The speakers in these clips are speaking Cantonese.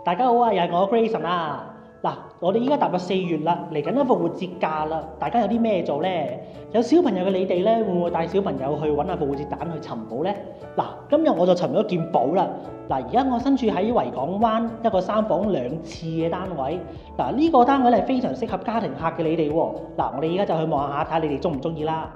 大家好啊，又係我 Grayson 啊！嗱，我哋依家踏入4月啦，嚟緊咧復活節假啦，大家有啲咩做咧？有小朋友嘅你哋咧，會唔會帶小朋友去揾下復活節蛋去尋寶咧？嗱，今日我就尋咗件寶啦！嗱，而家我身處喺維港灣一個3房2廁嘅單位。嗱，呢個單位咧係非常適合家庭客嘅你哋喎。嗱，我哋依家就去望下，睇下你哋中唔中意啦。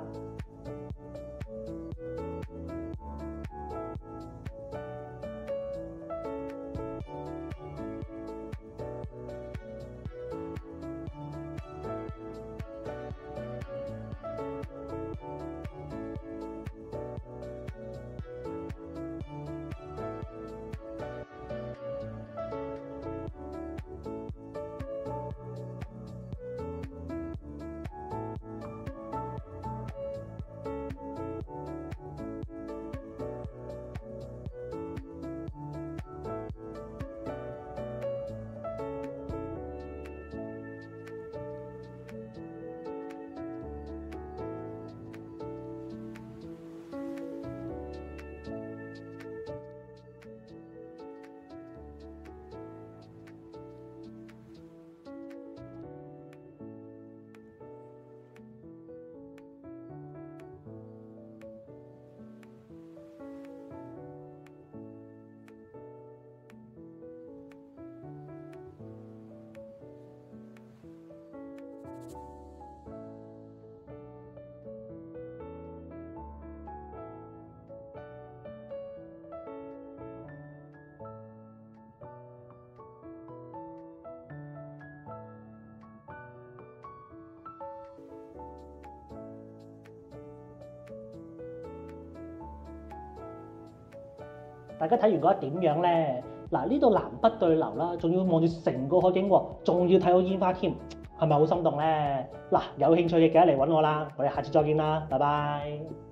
大家睇完覺得點樣咧？嗱，呢度南北對流啦，仲要望住成個海景喎，仲要睇到煙花添，係咪好心動咧？嗱，有興趣嘅記得嚟揾我啦，我哋下次再見啦，拜拜。